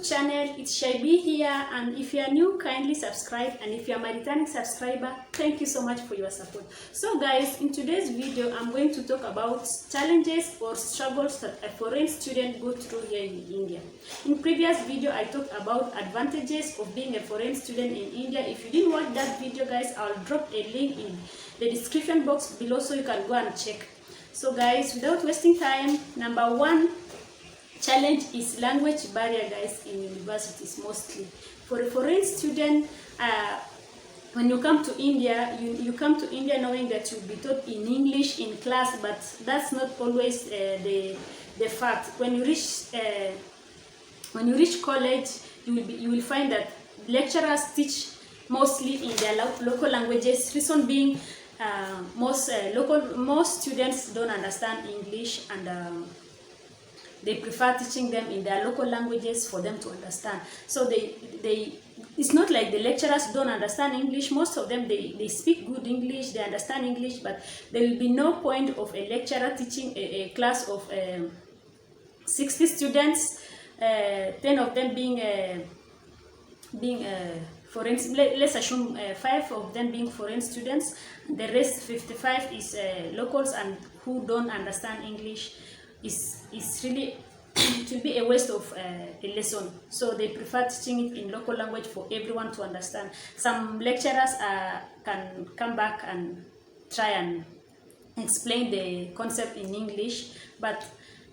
YouTube channel. It's Shaibi here, and if you are new, kindly subscribe, and if you are my returning subscriber, thank you so much for your support. So guys, in today's video I'm going to talk about challenges or struggles that a foreign student go through here in India. In previous video I talked about advantages of being a foreign student in India. If you didn't watch that video guys, I'll drop a link in the description box below so you can go and check. So guys, without wasting time, number one challenge is language barrier guys in universities. Mostly for a foreign student, when you come to India, you come to India knowing that you'll be taught in English in class, but that's not always the fact. When you reach college, you will find that lecturers teach mostly in their local languages. Reason being, most students don't understand English, and they prefer teaching them in their local languages for them to understand. So it's not like the lecturers don't understand English. Most of them, they speak good English, they understand English, but there will be no point of a lecturer teaching a class of 60 students, 10 of them being foreign. Let's assume 5 of them being foreign students. The rest 55 is locals and who don't understand English. Is really it will be a waste of a lesson. So they prefer teaching it in local language for everyone to understand. Some lecturers can come back and try and explain the concept in English, but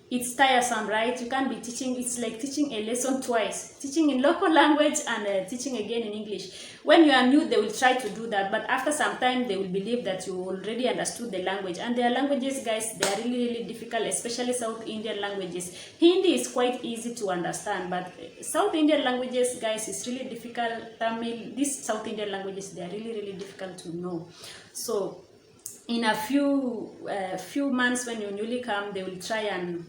it's tiresome, right? You can't be teaching. It's like teaching a lesson twice, teaching in local language and teaching again in English. When you are new, they will try to do that, but after some time they will believe that you already understood the language. And their languages guys, they are really difficult, especially South Indian languages. Hindi is quite easy to understand, but South Indian languages guys is really difficult. Tamil, these South Indian languages, they are really difficult to know. So in a few months when you newly come, they will try and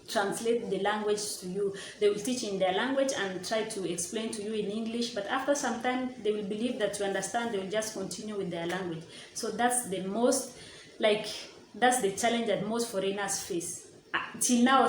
translate the language to you. They will teach in their language and try to explain to you in English, but after some time they will believe that you understand. They will just continue with their language. So that's the challenge that most foreigners face. Till now,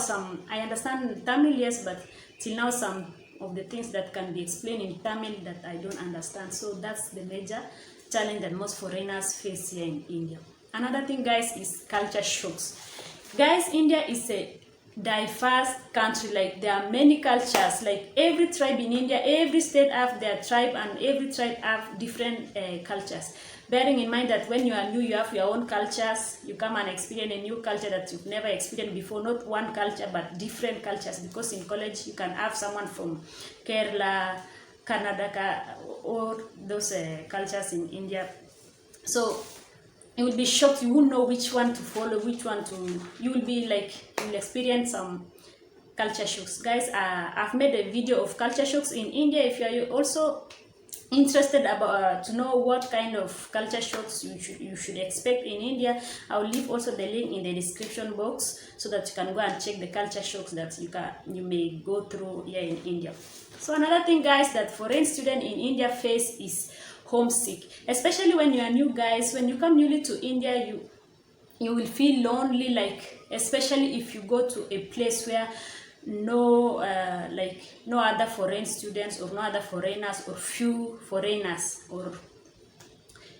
I understand Tamil, yes, but till now some of the things that can be explained in Tamil that I don't understand. So that's the major challenge that most foreigners face here in India. Another thing guys is culture shocks. Guys, India is a diverse country. Like there are many cultures. Like every tribe in India, every state have their tribe, and every tribe have different cultures. Bearing in mind that when you are new, you have your own cultures. You come and experience a new culture that you've never experienced before. Not one culture, but different cultures. Because in college, you can have someone from Kerala, Karnataka, or those cultures in India. So you will be shocked. You won't know which one to follow, which one to. You will experience some culture shocks, guys. I've made a video of culture shocks in India. If you are also interested about to know what kind of culture shocks you should expect in India, I'll leave also the link in the description box so that you can go and check the culture shocks that you may go through here in India. So another thing, guys, that foreign student in India face is homesick. Especially when you are new, guys. When you come newly to India, you will feel lonely, like especially if you go to a place where no other foreign students or no other foreigners or few foreigners, or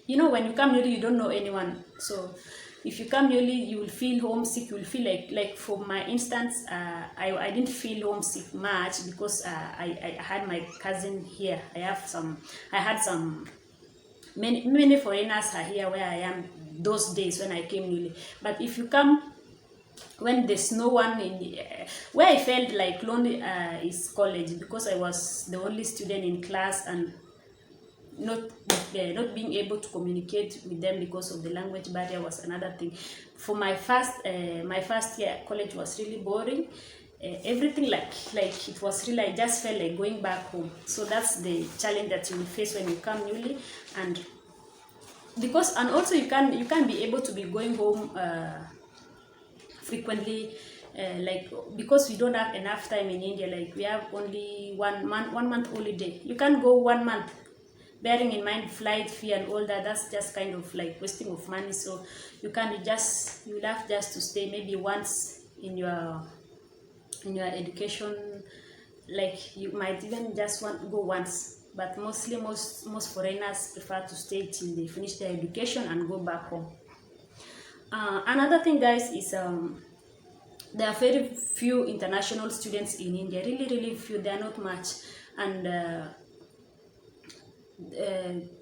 when you come newly you don't know anyone. So if you come newly, you will feel homesick. You will feel like for my instance, I didn't feel homesick much because I had my cousin here. I had some many foreigners are here where I am those days when I came newly. But if you come when there's no one where I felt like lonely is college, because I was the only student in class and not being able to communicate with them because of the language barrier was another thing. For my first year, college was really boring. Everything like it was really, I just felt like going back home. So that's the challenge that you will face when you come newly, and also you can't be able to be going home frequently, because we don't have enough time in India. Like we have only 1 month holiday. You can't go 1 month, bearing in mind flight fee and all that. That's just kind of like wasting of money. So you have just to stay maybe once in your education like you might even just want to go once, but mostly most foreigners prefer to stay till they finish their education and go back home. Another thing, guys, is there are very few international students in India, really few. They are not much, and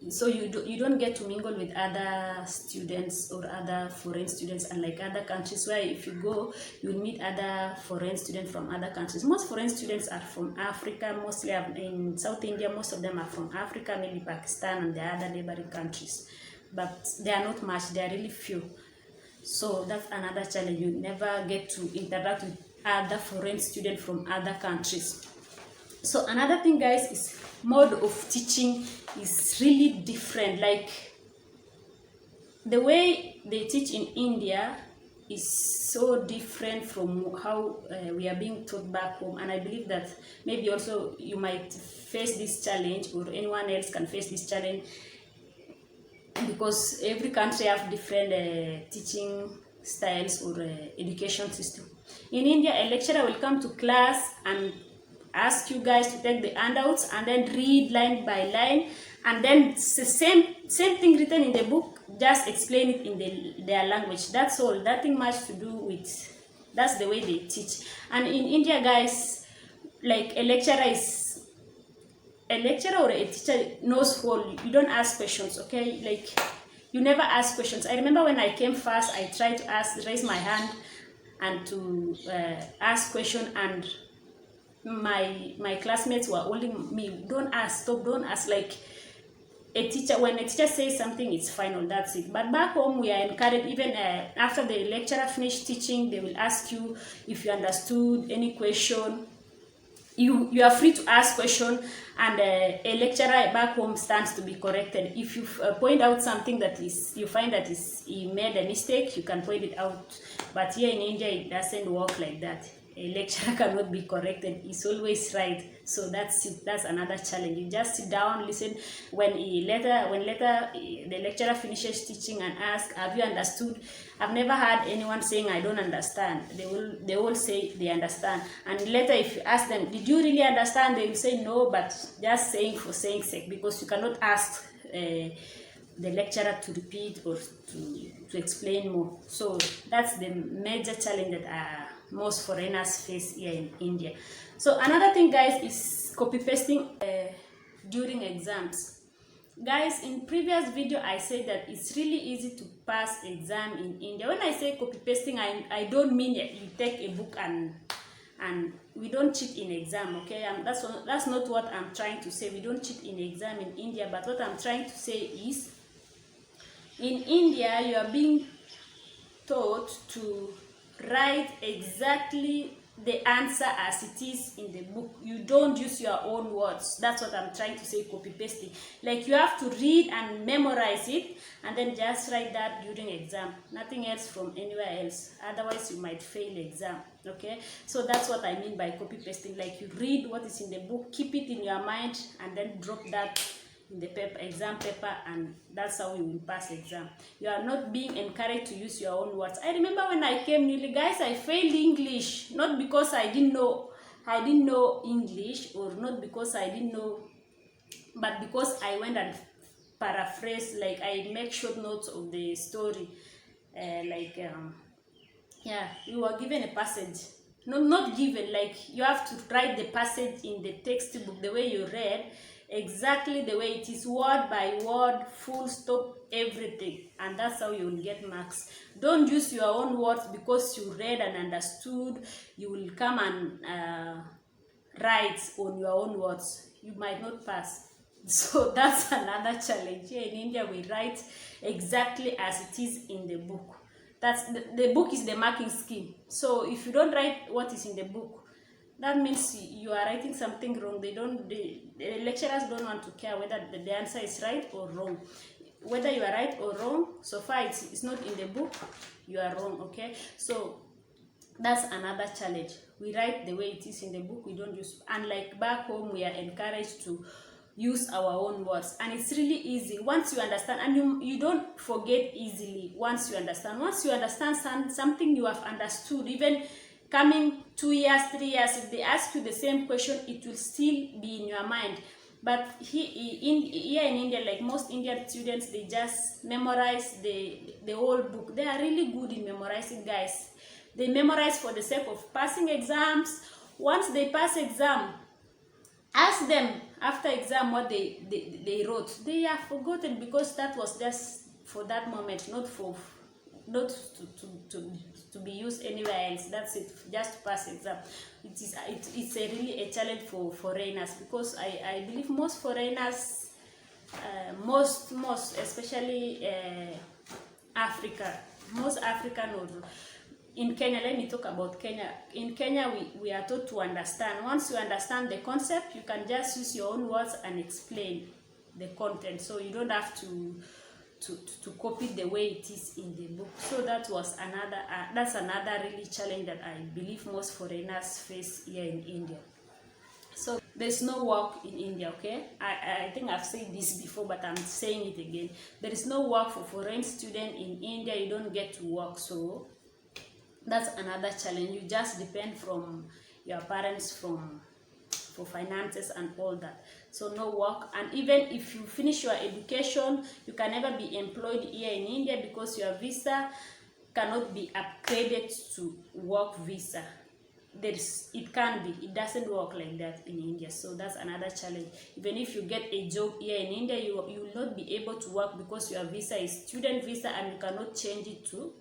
so you don't get to mingle with other students or other foreign students, unlike other countries where if you go you'll meet other foreign students from other countries. Most foreign students are from Africa, mostly in South India. Most of them are from Africa, maybe Pakistan and the other neighboring countries, but they are not much. They are really few. So that's another challenge. You never get to interact with other foreign students from other countries. So another thing, guys, is mode of teaching is really different. Like the way they teach in India is so different from how we are being taught back home, and I believe that maybe also you might face this challenge, or anyone else can face this challenge, because every country have different teaching styles or education system. In India, a lecturer will come to class and ask you guys to take the handouts and then read line by line, and then it's the same thing written in the book, just explain it in their language. That's all. Nothing much to do with. That's the way they teach. And in India, guys, like a lecturer or a teacher knows all. You don't ask questions, okay? Like you never ask questions. I remember when I came first, I tried to raise my hand and to ask question, and my classmates were holding me, don't ask, stop, don't ask. Like when a teacher says something, it's final, that's it. But back home we are encouraged, even after the lecturer finished teaching, they will ask you if you understood any question. You are free to ask question, and a lecturer back home stands to be corrected. If you point out something that you find that he made a mistake, you can point it out. But here in India, it doesn't work like that. A lecturer cannot be corrected. He's always right. So that's another challenge. You just sit down, listen. When the lecturer finishes teaching and ask, have you understood? I've never heard anyone saying I don't understand. They will say they understand. And later, if you ask them, did you really understand? They will say no, but just saying for saying sake, because you cannot ask the lecturer to repeat or to explain more. So that's the major challenge that most foreigners face here in India. So another thing, guys, is copy pasting during exams. Guys, in previous video I said that it's really easy to pass exam in India. When I say copy pasting, I don't mean that you take a book and we don't cheat in exam, okay? That's not what I'm trying to say. We don't cheat in exam in India. But what I'm trying to say is, in India you are being taught to write exactly the answer as it is in the book. You don't use your own words. That's what I'm trying to say, copy pasting. Like you have to read and memorize it, and then just write that during exam. Nothing else from anywhere else. Otherwise you might fail exam, okay? So that's what I mean by copy pasting. Like you read what is in the book, keep it in your mind, and then drop that in the exam paper, and that's how you will pass exam. You are not being encouraged to use your own words. I remember when I came newly, guys, I failed English, not because I didn't know English, or not because I didn't know, but because I went and paraphrased. Like I make short notes of the story. Yeah, you were given a passage. No, not given, like you have to write the passage in the textbook the way you read, exactly the way it is, word by word, full stop, everything, and that's how you will get marks. Don't use your own words because you read and understood. You will come and write on your own words. You might not pass. So that's another challenge. Here in India, we write exactly as it is in the book. That's the book is the marking scheme. So if you don't write what is in the book, that means you are writing something wrong. The lecturers don't want to care whether the answer is right or wrong. Whether you are right or wrong, so far it's not in the book, you are wrong, okay? So that's another challenge. We write the way it is in the book. We don't use, unlike back home, we are encouraged to use our own words, and it's really easy once you understand, and you don't forget easily once you understand. Once you understand something you have understood, even coming 2 years, 3 years, if they ask you the same question, it will still be in your mind. But here in India, like most Indian students, they just memorize the whole book. They are really good in memorizing, guys. They memorize for the sake of passing exams. Once they pass exam, ask them after exam what they wrote. They are forgotten because that was just for that moment, not to be used anywhere else. That's it, just to pass exam. It's really a challenge for foreigners, because I believe most foreigners, most especially Africa, most African, or in Kenya, let me talk about Kenya. In Kenya, we are taught to understand. Once you understand the concept, you can just use your own words and explain the content, so you don't have to copy the way it is in the book. So that's another really challenge that I believe most foreigners face here in India. So there's no work in India, okay? I think I've said this before, but I'm saying it again. There is no work for foreign student in India. You don't get to work, so that's another challenge. You just depend from your parents for finances and all that. So no work, and even if you finish your education, you can never be employed here in India because your visa cannot be upgraded to work visa. It doesn't work like that in India. So that's another challenge. Even if you get a job here in India, you will not be able to work because your visa is student visa and you cannot change it to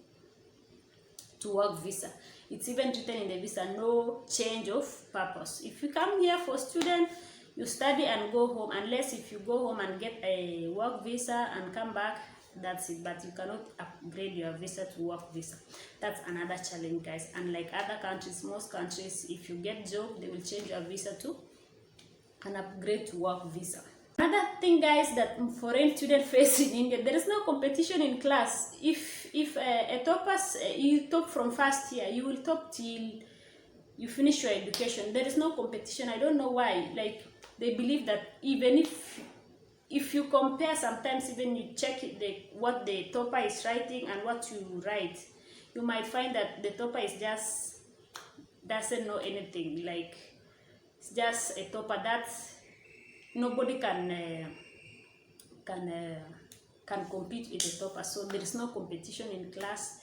work visa. It's even written in the visa, no change of purpose. If you come here for student, you study and go home, unless if you go home and get a work visa and come back, that's it. But you cannot upgrade your visa to work visa. That's another challenge, guys. Unlike other countries, most countries, if you get job, they will change your visa to an upgrade to work visa. Another thing, guys, that foreign students face in India, there is no competition in class. If a toppers, you top from first year, you will top till you finish your education. There is no competition. I don't know why. Like, they believe that even if you compare, sometimes even you check what the topper is writing and what you write, you might find that the topper is just doesn't know anything. Like, it's just a topper that nobody can compete with the topper. So there is no competition in class.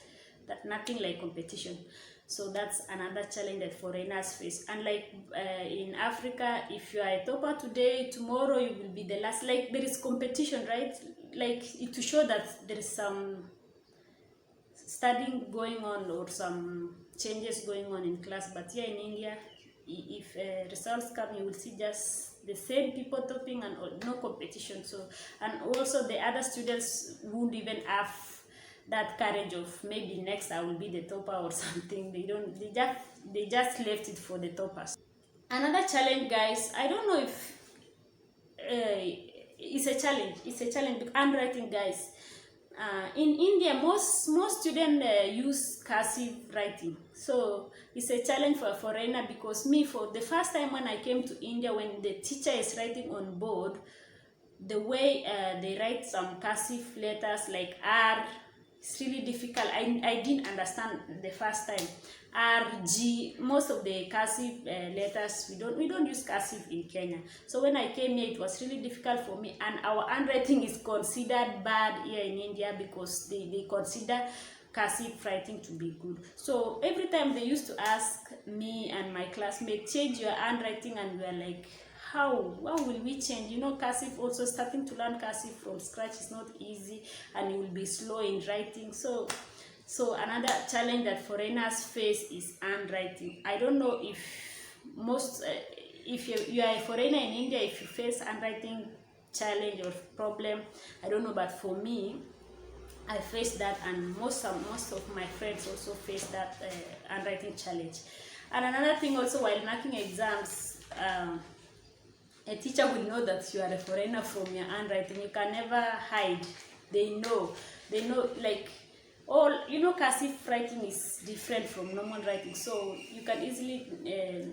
That nothing like competition. So that's another challenge that foreigners face. And like in Africa, if you are a topper today, tomorrow you will be the last. Like, there is competition, right? Like, to show that there is some studying going on or some changes going on in class. But here in India, if results come, you will see just the same people topping and no competition. So, and also the other students won't even have that courage of maybe next I will be the topper or something. They just left it for the toppers. Another challenge, guys, I don't know if it's a challenge. Handwriting, guys. In India, most students use cursive writing, so it's a challenge for a foreigner. Because me, for the first time when I came to India, when the teacher is writing on board, the way they write some cursive letters like R, it's really difficult. I didn't understand the first time. R, G, most of the cursive letters, we don't use cursive in Kenya. So when I came here, it was really difficult for me, and our handwriting is considered bad here in India because they consider cursive writing to be good. So every time they used to ask me and my classmates, change your handwriting, and we are like, how will we change? You know, cursive, also starting to learn cursive from scratch is not easy, and you will be slow in writing. So another challenge that foreigners face is handwriting. I don't know if if you are a foreigner in India, if you face handwriting challenge or problem, I don't know, but for me, I faced that, and most of my friends also face that handwriting challenge. And another thing also, while marking exams, a teacher will know that you are a foreigner from your handwriting. You can never hide. They know, like, cursive writing is different from normal writing, so you can easily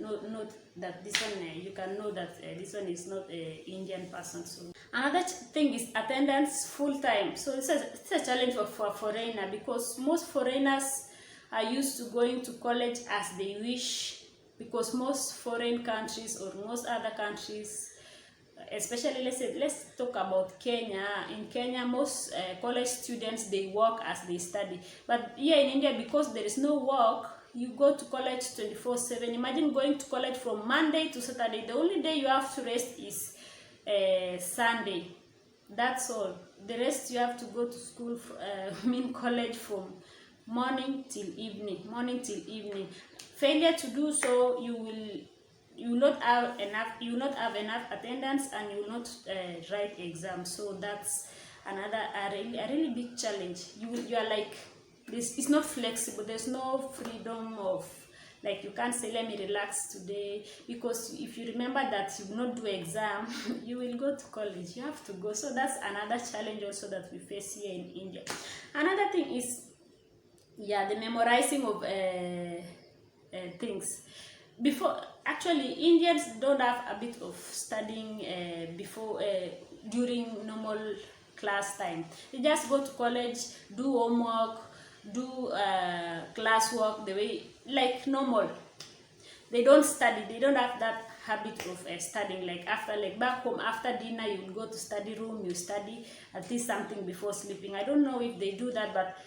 note that this one, you can know that this one is not an Indian person. So another thing is attendance full time. So it's a challenge for a foreigner, because most foreigners are used to going to college as they wish, because most foreign countries or most other countries, especially let's talk about Kenya. In Kenya, most college students, they work as they study. But here in India, because there is no work, you go to college 24/7. Imagine going to college from Monday to Saturday. The only day you have to rest is Sunday. That's all. The rest you have to go to school, college from morning till evening. Failure to do so, you will not have enough attendance, and you will not write exams. So that's another a really big challenge. You are like this. It's not flexible. There's no freedom of, like, you can't say let me relax today, because if you remember that you will not do exam, you will go to college. You have to go. So that's another challenge also that we face here in India. Another thing is, the memorizing of things. Before, actually, Indians don't have a bit of studying during normal class time. They just go to college, do homework, do classwork the way like normal. They don't study. They don't have that habit of studying. Like back home, after dinner, you will go to study room, you study at least something before sleeping. I don't know if they do that, but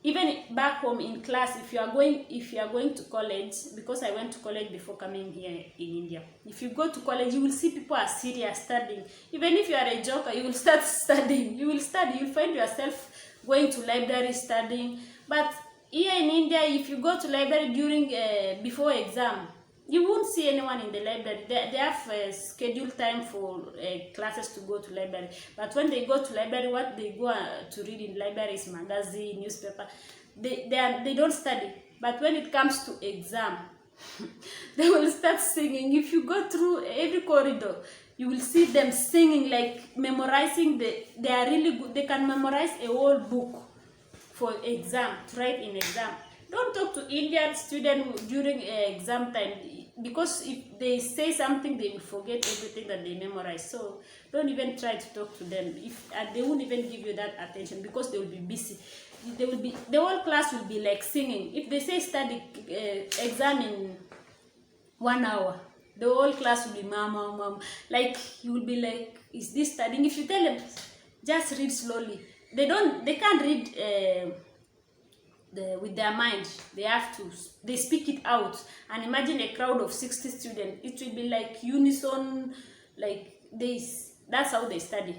even back home in class, if you are going to college, because I went to college before coming here in India. If you go to college, you will see people are serious studying. Even if you are a joker, you will start studying. You will study. You will find yourself going to library studying. But here in India, if you go to library during before exam, you won't see anyone in the library. They have a scheduled time for classes to go to library. But when they go to library, what they go to read in library is magazine, newspaper. They don't study. But when it comes to exam, they will start singing. If you go through every corridor, you will see them singing, like memorizing. They are really good. They can memorize a whole book for exam, to write in exam. Don't talk to Indian students during exam time, because if they say something, they will forget everything that they memorize. So don't even try to talk to them. They won't even give you that attention, because they will be busy. The whole class will be like singing. If they say study exam in 1 hour, the whole class will be mama. Like, you will be like, is this studying? If you tell them just read slowly, they can't read with their mind. They speak it out. And imagine a crowd of 60 students. It will be like unison, like this. That's how they study.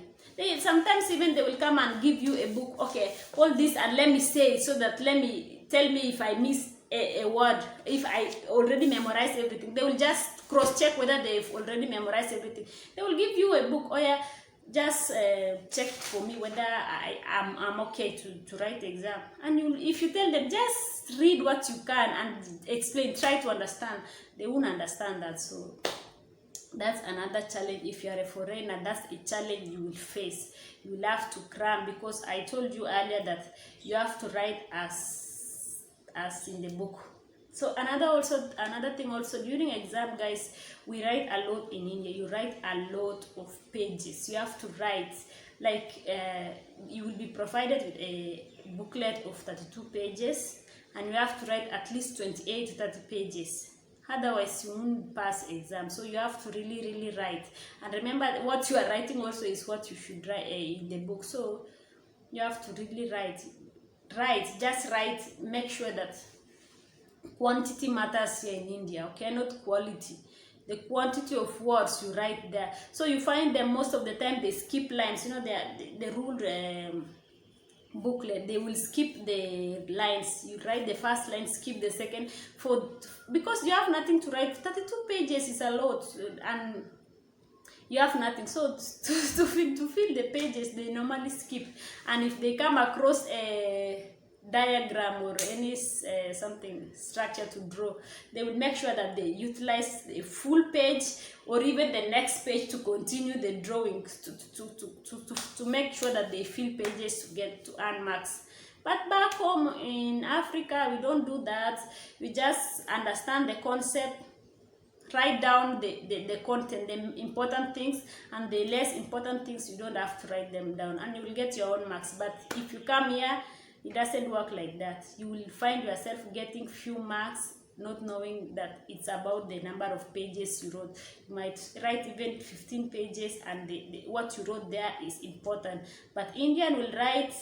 Sometimes even they will come and give you a book. Okay, all this, and let me say it, so that tell me if I miss a word, if I already memorized everything. They will just cross-check whether they've already memorized everything. They will give you a book. Oh yeah, just check for me whether I'm okay to write the exam. And if you tell them just read what you can and explain, try to understand, they won't understand that. So that's another challenge. If you are a foreigner, that's a challenge you will face. You will have to cram, because I told you earlier that you have to write as in the book. So another thing also, during exam, guys, we write a lot in India. You write a lot of pages. You have to write, like you will be provided with a booklet of 32 pages, and you have to write at least 28 to 30 pages. Otherwise, you won't pass exam. So you have to really write. And remember, what you are writing also is what you should write in the book. So you have to really write. Just write. Make sure that quantity matters here in India, okay, not quality. The quantity of words you write there. So you find them most of the time they skip lines. You know, the ruled booklet, they will skip the lines. You write the first line, skip the second, because you have nothing to write. 32 pages is a lot, and you have nothing. So to fill the pages, they normally skip. And if they come across a diagram or any something structure to draw, they will make sure that they utilize a full page or even the next page to continue the drawing, to make sure that they fill pages to earn marks. But back home in Africa, we don't do that. We just understand the concept, write down the content, the important things, and the less important things you don't have to write them down, and you will get your own marks. But if you come here, it doesn't work like that. You will find yourself getting few marks not knowing that it's about the number of pages you wrote. You might write even 15 pages and what you wrote there is important, but Indian will write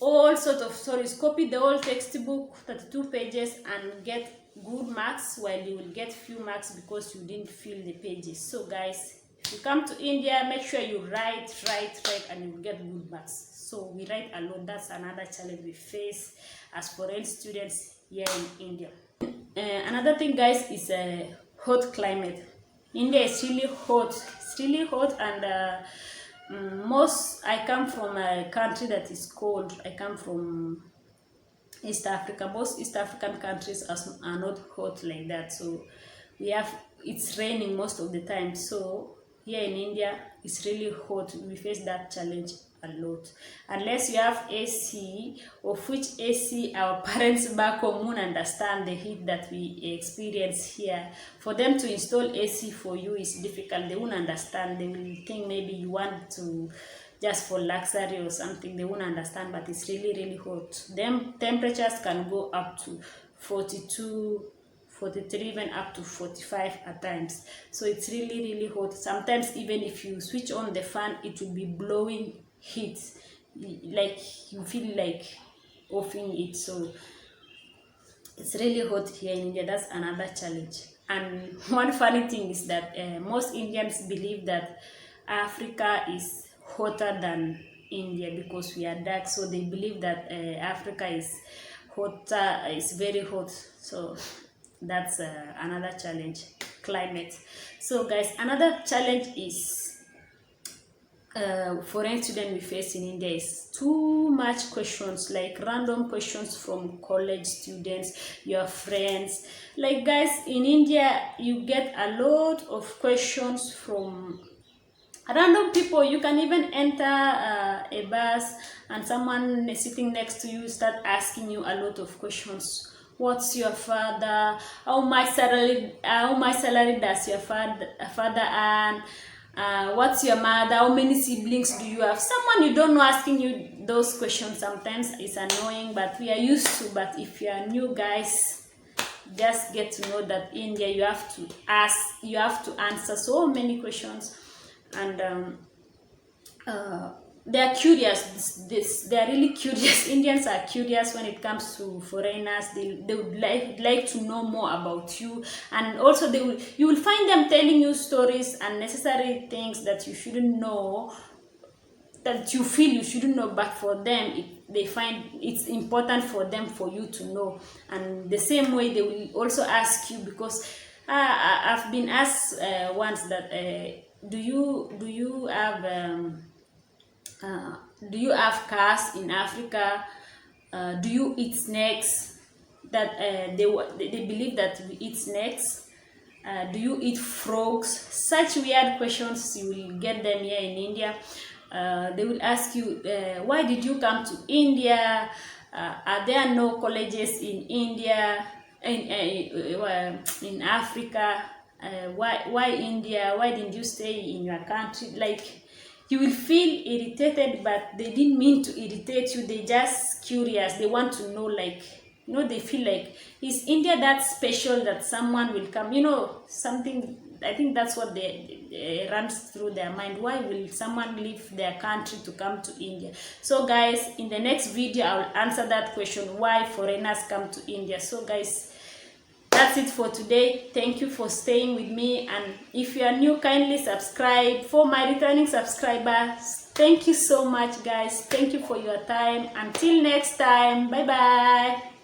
all sort of stories, copy the whole textbook, 32 pages, and get good marks, while you will get few marks because you didn't fill the pages. So guys, if you come to India, make sure you write, and you will get good marks. So we write a lot. That's another challenge we face as foreign students here in India. Another thing, guys, is a hot climate. India is really hot. It's really hot, and I come from a country that is cold. I come from East Africa. Most East African countries are not hot like that. So it's raining most of the time. So here in India, it's really hot. We face that challenge a lot. Unless you have AC, of which AC our parents back home won't understand the heat that we experience here. For them to install AC for you is difficult. They won't understand. They will think maybe you want to just for luxury or something. They won't understand, but it's really, really hot. Them temperatures can go up to 42, 43, even up to 45 at times. So it's really, really hot. Sometimes even if you switch on the fan, it will be blowing heat, like you feel like offing it. So it's really hot here in India. That's another challenge. And one funny thing is that most Indians believe that Africa is hotter than India because we are dark. So they believe that Africa is hotter, is very hot. So that's another challenge, climate. So guys, another challenge is foreign student we face in India is too much questions, like random questions from college students, your friends. Like guys, in India you get a lot of questions from random people. You can even enter a bus and someone sitting next to you start asking you a lot of questions. What's your father? How much salary does your father earn? What's your mother? How many siblings do you have? Someone you don't know asking you those questions sometimes is annoying, but we are used to. But if you are new, guys, just get to know that India, you have to answer so many questions, and they are curious. They are really curious. Indians are curious when it comes to foreigners. They would like to know more about you, and also you will find them telling you stories and necessary things that you shouldn't know, that you feel you shouldn't know, but for them they find it's important for you to know. And the same way they will also ask you, because I've been asked once that do you have cars in Africa? Do you eat snakes? That they believe that we eat snakes. Do you eat frogs? Such weird questions you will get them here in India. They will ask you, why did you come to India? Are there no colleges in India, in Africa? Why India? Why didn't you stay in your country? Like, you will feel irritated, but they didn't mean to irritate you. They just curious. They want to know, like, they feel like, is India that special that someone will come? Something. I think that's what they runs through their mind. Why will someone leave their country to come to India? So guys, in the next video, I will answer that question, why foreigners come to India. So guys, that's it for today. Thank you for staying with me, and if you are new, kindly subscribe. For my returning subscribers, thank you so much, guys. Thank you for your time. Until next time, bye bye.